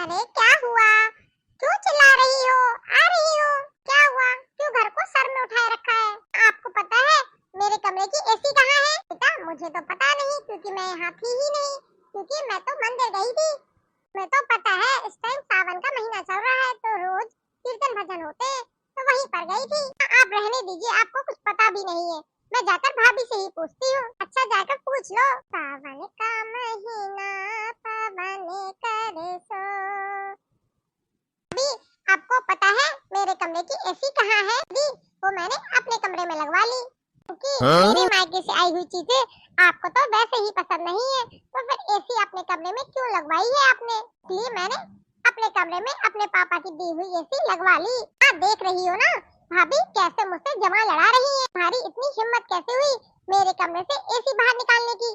अरे क्या हुआ? क्यों चिल्ला रही हो? आ रही हो? क्या हुआ? क्यों घर को सर में उठाए रखा है? आपको पता है मेरे कमरे की एसी कहाँ है? बेटा मुझे तो पता नहीं क्योंकि मैं यहाँ थी ही नहीं, क्योंकि मैं तो मंदिर गई थी। मैं तो पता है इस टाइम सावन का महीना चल रहा है तो रोज कीर्तन भजन होते हैं, तो वहीं पर गई थी। आप रहने दीजिए, आपको कुछ पता भी नहीं है। मैं जाकर भाभी से ही पूछती हूँ। अच्छा जाकर पूछ लो। सावन का महीना पवन करे सो। आपको पता है मेरे कमरे की एसी कहाँ है? दी वो मैंने अपने कमरे में लगवा ली, क्योंकि मेरे मायके से आई हुई चीजें आपको तो वैसे ही पसंद नहीं है, तो फिर एसी अपने कमरे में क्यों लगवाई है आपने? इसलिए मैंने अपने कमरे में अपने पापा की दी हुई एसी लगवा ली। आप देख रही हो ना भाभी कैसे मुझसे जमा लड़ा रही है। तुम्हारी इतनी हिम्मत कैसे हुई मेरे कमरे से एसी बाहर निकालने की?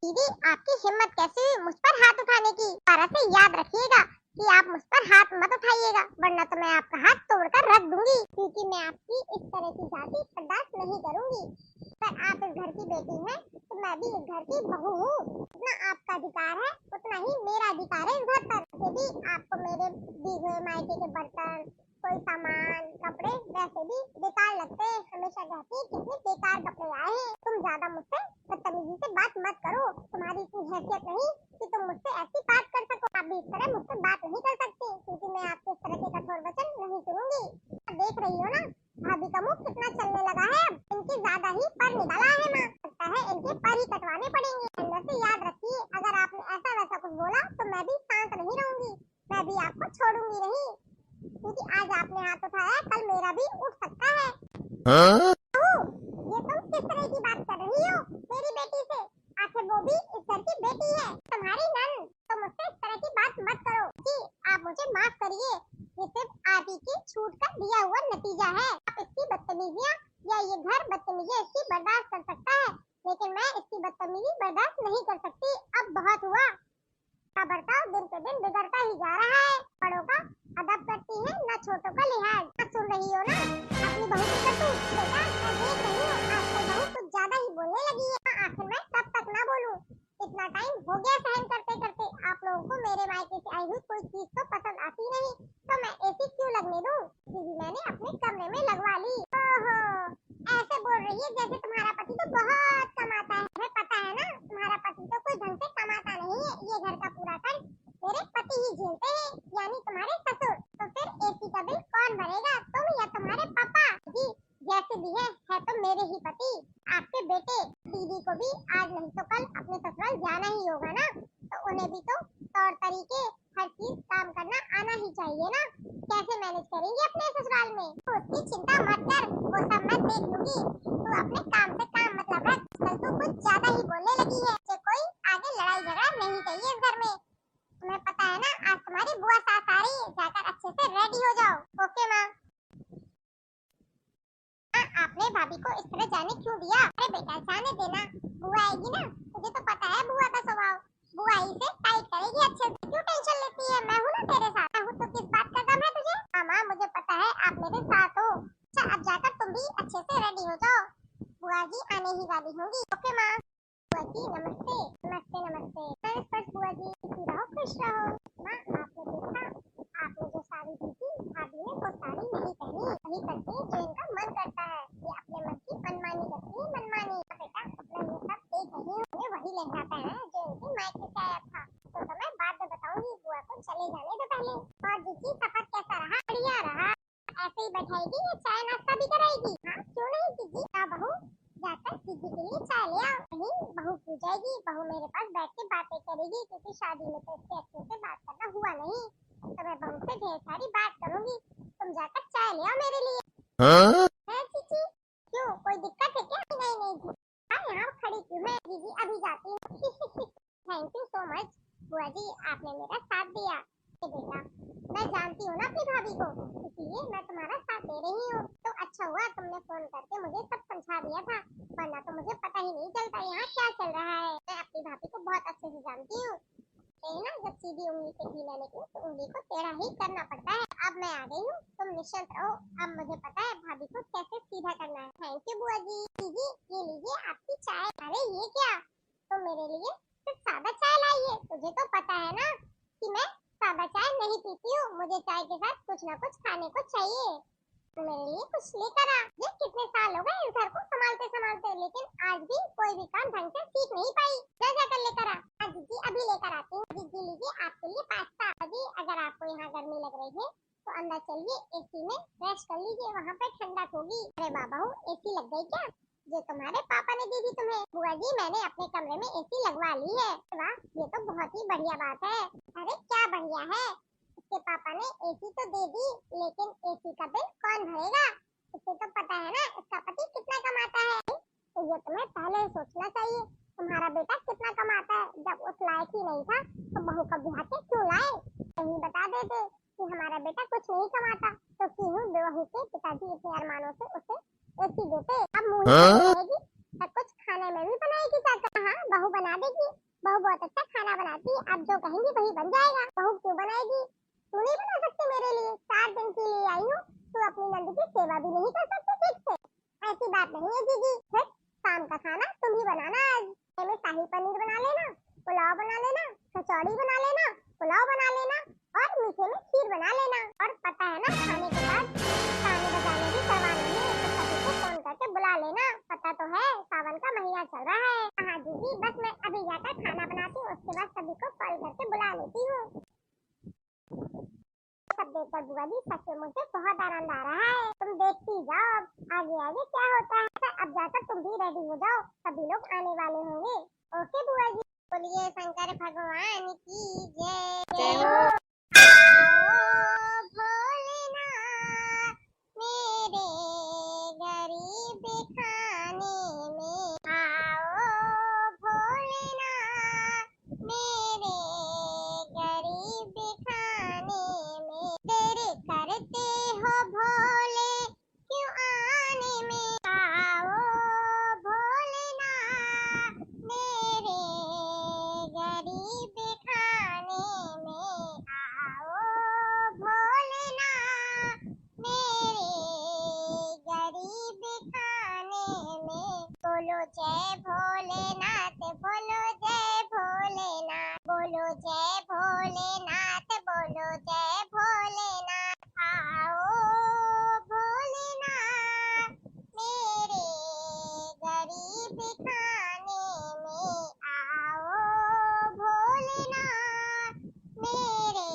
दीदी आपकी हिम्मत कैसे हुई मुझ पर हाथ उठाने की? दोबारा से याद रखिएगा कि आप मुझ पर हाथ मत उठाइएगा, वरना तो मैं आपका हाथ तोड़कर रख दूंगी, क्योंकि मैं आपकी इस तरह की जाति बर्दाश्त नहीं करूंगी। पर आप इस घर की बेटी हैं तो मैं भी इस घर की बहू हूँ। जितना आपका अधिकार है उतना ही मेरा अधिकार है इस घर पर। यदि आपको मेरे दी हुए मायके के बर्तन, कोई सामान, कपड़े वैसे भी बेकार लगते हैं, हमेशा कहती है कितने बेकार कपड़े आए हैं। तुम ज्यादा मुझसे बदतमीजी से बात मत करो, तुम्हारी इतनी हैसियत नहीं कि तुम मुझसे ऐसी बात कर सको। आप भी इस तरह मुझसे बात नहीं कर सकती, क्योंकि मैं आपके इस तरह के कठोर वचन नहीं सुनूंगी। देख रही हो ना भाभी का मुंह कितना चलने लगा है, अब इनके ज्यादा ही पर निकला है। माँ लगता है इनके पर ही कटवाने पड़ेंगे। अंदर से याद रखिए, अगर आपने ऐसा वैसा कुछ बोला तो मैं भी शांत नहीं रहूंगी, मैं भी आपको छोड़ूंगी नहीं, क्योंकि आज आपने हाथ उठाया कल मेरा भी उठ सकता है। ये तुम किस तरह की बात कर रही हो मेरी बेटी से? आखिर वो भी इस घर की बेटी है, तुम्हारी नन। तो मुझसे इस तरह की बात मत करो। जी आप मुझे माफ करिए, ये सिर्फ आप ही की छूट का दिया हुआ नतीजा है। आप इसकी बदतमीजियाँ या ये घर बदतमीजी इसकी बर्दाश्त कर सकता है, लेकिन मैं इसकी बदतमीजी बर्दाश्त नहीं कर सकती। अब बहुत हुआ, का बर्ताव दिन पे दिन बिगड़ता ही जा रहा है। बड़ों का अदब करती है न छोटों का लिहाज। सुन रही हो ना अपनी बहू की करतूत? बेटा मैं देख रही हूँ आजकल बहू कुछ ज्यादा ही बोलने लगी है। आखिर मैं कब तक ना बोलूं? इतना टाइम हो गया सहन करते करते। आप लोगों को मेरे मायके से आई हुई कोई चीज तो पसंद आती नहीं, तो मैं एसी क्यों लगने दूं? दीदी मैंने अपने कमरे में लगवा ली। ओहो ऐसे बोल रही है जैसे तुम्हारा पति तो बहुत कमाता है। हमें पता है ना तुम्हारा पति तो कोई ढंग से कमाता नहीं है, ये घर का पूरा खर्च मेरे पति ही झेलते हैं, यानी तुम्हारे ससुर। तो फिर एसी का बिल कौन भरेगा, तुम या तुम्हारे पापा? जी जैसे भी है तो मेरे ही पति, आपके बेटे। दीदी को भी आज नहीं तो कल अपने ससुराल जाना ही होगा ना, तो उन्हें भी तो तौर तरीके हर चीज काम करना आना ही चाहिए ना। कैसे मैनेज करेंगे अपने ससुराल में? तो उसकी चिंता मत कर, वो सब मैं देख लूंगी। तू अपने काम से काम मतलब रख, कल तू कुछ ज्यादा ही बोलने लगी है। मुझे कोई आगे लड़ाई झगड़ा नहीं चाहिए इस घर में। तुम्हें पता है ना आज तुम्हारी बुआ सास आ रही है, जाकर अच्छे से रेडी हो जाओ। ओके माँ। आपने भाभी को इस तरह जाने क्यों दिया? अरे बेटा जाने देना, बुआ आएगी ना, तुझे तो पता है बुआ का स्वभाव। बुआ इसे टाइट करेगी अच्छे से, क्यों टेंशन लेती है? मैं हूँ ना तेरे साथ। मैं हूँ तो किस बात का गम है तुझे? हाँ माँ मुझे पता है आप मेरे साथ हो। अच्छा अब जाकर तुम भी अच्छे से रेडी हो जाओ, बुआ जी आने ही वाली होंगी। ओके माँ। बुआ जी नमस्ते। नमस्ते नमस्ते। बस बुआ जी खुशी रहो खुश रहो। माँ आपने देखा आपने जो साड़ी दी थी भाभी ने वो साड़ी नहीं पहनी। वही करते हैं जो इनका मन करता है, ये अपने मन की मनमानी करती है मनमानी। बेटा मैं ये सब देख रही हूँ, वही लहंगा पहना है जो इनके मायके से आया था। तो मैं बाद में बताऊंगी, बुआ को चले जाने दो पहले। और जीजी सफर कैसा रहा? बढ़िया रहा। ऐसे ही बैठाएगी या चाय नाश्ता भी कराएगी? हाँ क्यों नहीं जीजी। क्या बहू जाकर जीजी के लिए चाय ले आओ। नहीं बहू क्यों जाएगी, बहू मेरे पास बैठ के बातें करेगी, क्योंकि शादी में तो इससे अच्छे से बात करना हुआ नहीं, तो मैं बहू से ढेर सारी बात करूंगी। तुम जाकर चाय ले आओ मेरे लिए। है जीजी? क्यों कोई दिक्कत है क्या? नहीं नहीं जी। हाँ यहाँ खड़ी क्यों है जीजी, अभी जाती हूँ। थैंक यू सो मच बुआ जी, आपने मेरा साथ दिया। ये बेटा मैं जानती हूँ ना अपनी भाभी को, इसलिए मैं तुम्हारा साथ दे रही हूँ। तो अच्छा हुआ तुमने फोन करके मुझे सब समझा दिया था, वरना तो मुझे पता ही नहीं चलता यहाँ क्या चल रहा है। मैं अपनी भाभी को बहुत अच्छे से जानती हूँ। ना जब सीधी उंगली से घी लेने की तो उंगली को टेढ़ा ही करना पड़ता है। अब मैं आ गई हूँ, तुम निश्चिंत रहो, अब मुझे पता है भाभी को कैसे सीधा करना है। थैंक यू बुआ जी। जी ये लीजिए आपकी चाय। अरे ये क्या, तो मेरे लिए सिर्फ सादा चाय लाई है? तुझे तो पता है ना कि मैं ज्यादा चाय नहीं पीती हूँ, मुझे चाय के साथ कुछ ना कुछ खाने को चाहिए। तो मेरे लिए कुछ लेकर आ। ये कितने साल हो गए इस घर को संभालते संभालते, लेकिन आज भी कोई भी काम ढंग से सीख नहीं पाई। जा जाकर लेकर आ। हाँ जीजी अभी लेकर आती हूँ। जीजी लीजिए आपके लिए पास्ता। जी अगर आपको यहाँ गर्मी लग रही है तो अंदर चलिए, एसी में रेस्ट कर लीजिए, वहाँ पे ठंडक होगी। अरे बाबा एसी लग गई क्या? ये तुम्हारे पापा ने दी थी तुम्हें। बुआ जी मैंने अपने कमरे में एसी लगवा ली है। वाह ये तो बहुत ही बढ़िया बात है। अरे क्या बढ़िया है, इसके पापा ने एसी तो दे दी, लेकिन एसी का बिल कौन भरेगा? इसे तो पता है ना इसका पति कितना कमाता है। तो ये तुम्हें पहले ही सोचना चाहिए। तुम्हारा बेटा कितना कमाता है, जब उस लायक ही नहीं था तो बहू का ब्याह के क्यों लाए? कहीं बता देते कि हमारा बेटा कुछ नहीं कमाता, तो क्यों बहू के पिताजी इतने अरमानों से उसे एसी देते। अब मुंह बनाएगी, सब कुछ खाने में भी बनाएगी चाचा। हाँ बहू बना देगी, बहू बहुत अच्छा खाना बनाती है। अब जो कहेंगी वही बन जाएगा। बहू क्यों बनाएगी? तू नहीं बना सकती मेरे लिए? 4 दिन के लिए आई हूँ, तू अपनी नंद की सेवा भी नहीं कर सकती ठीक से? ऐसी बात नहीं है दीदी। फिर शाम का खाना तुम ही बनाना। आज में शाही पनीर बना लेना, पुलाव बना लेना, कचौड़ी बना लेना, पुलाव बना लेना और मीठे में खीर बना लेना। और पता है ना खाने के बाद गाने बजाने भी करवाने हैं, तो सभी को फोन करके बुला लेना। पता तो है सावन का महीना चल रहा है। हाँ दीदी बस मैं अभी जाकर खाना बनाती हूँ, उसके बाद सभी को कॉल करके बुला लेती हूँ। सब देखकर बुआ जी सच में मुझे बहुत आनंद आ रहा है। तुम देखती जाओ अब आगे आगे क्या होता है। अब जाकर तुम भी रेडी हो जाओ, सभी लोग आने वाले होंगे। ओके बुआ जी। बोलिए शंकर भगवान की जय। जय हो। आओ भोलेनाथ मेरे गरीब खाने में, आओ भोलेनाथ मेरे गरीब खाने में। तेरे करते हो भोले क्यों आने में, आओ भोलेनाथ मेरे गरीब खाने में, आओ भोलेनाथ मेरे गरीब खाने में। बोलो जय भोलेनाथ, बोलो जय भोलेनाथ, बोलो जय भोलेनाथ, बोलो जय भोलेनाथ। आओ भोलेनाथ मेरे गरीब खाने में, आओ भोलेनाथ मेरे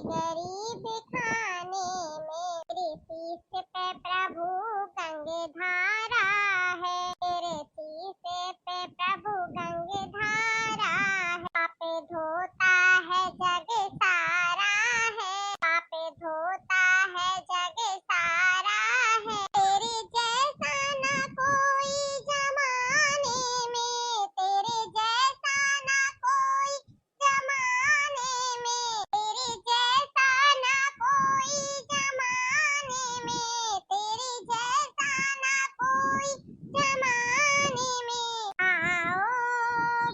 गरीब खाने में। तेरे शीश पे प्रभु गंगाधारा है, तेरे शीश पे प्रभु गंगाधारा है। पापे धोता है जग सारा है, पापे धोता है जग सारा है। तेरे जैसा ना कोई जमाने में, तेरे जैसा ना कोई जमाने में, तेरे जैसा ना कोई जमाने में, तेरे जैसा ना कोई जमाने में। आओ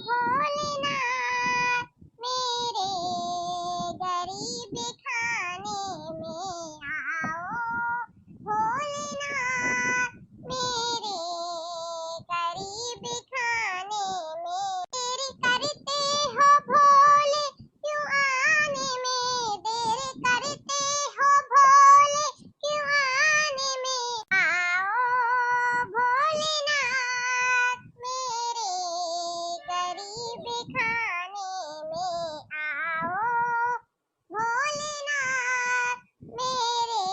भोलेनाथ मेरे गरीब खाने में, आओ भोलेनाथ मेरे गरीब खाने में। तेरे करते हो भोले क्यों आने में, देर करते हो भोले क्यों आने में, आओ भोलेनाथ मेरे गरीब खाने में, आओ भोलेनाथ मेरे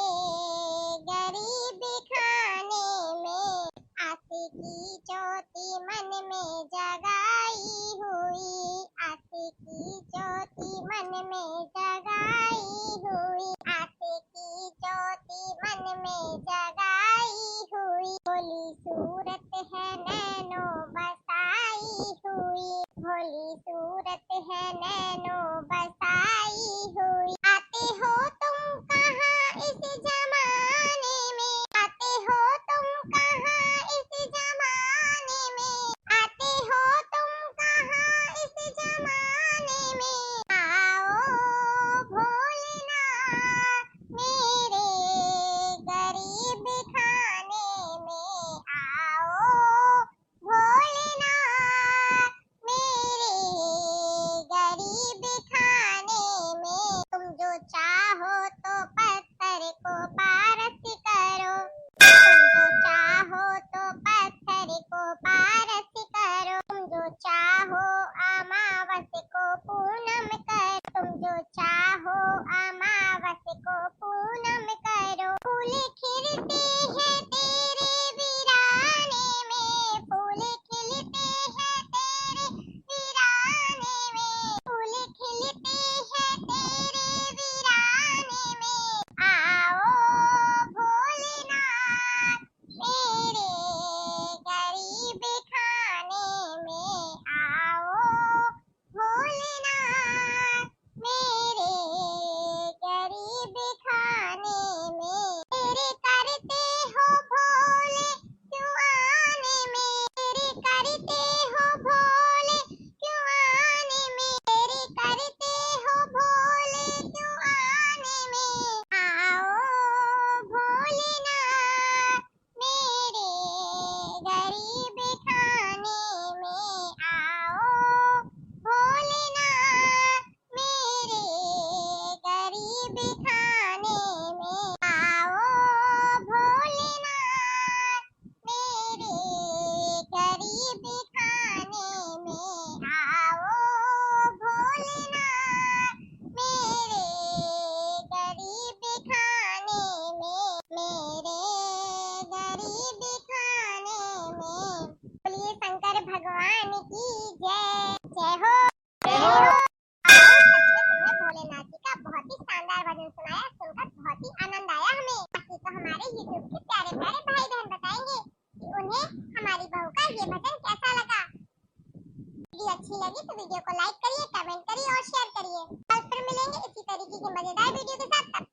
गरीब खाने में। आस की ज्योति मन में जगाई हुई, आस की ज्योति मन में जगाई हुई, आस की ज्योति मन में जगाई हुई। भोली सूरत है नैनों बसाई हुई, भोली सूरत है नैनों बसाई हुई। आते हो तुम कहाँ इस जमाने में, आते हो तुम कहाँ इस जमाने में, आते हो तुम कहाँ इस जमाने में। आओ भोलेनाथ मेरे गरीब खाने में, आओ भोलेनाथ मेरे गरीब बहुत ही शानदार भजन सुनाया, सुनकर बहुत ही आनंद आया हमें। बाकी तो हमारे यूट्यूब के प्यारे प्यारे भाई बहन बताएंगे कि उन्हें हमारी बहू का ये भजन कैसा लगा। वीडियो अच्छी लगी तो वीडियो को लाइक करिए, कमेंट करिए और शेयर करिए। कल फिर मिलेंगे इसी तरीके की मजेदार वीडियो के साथ।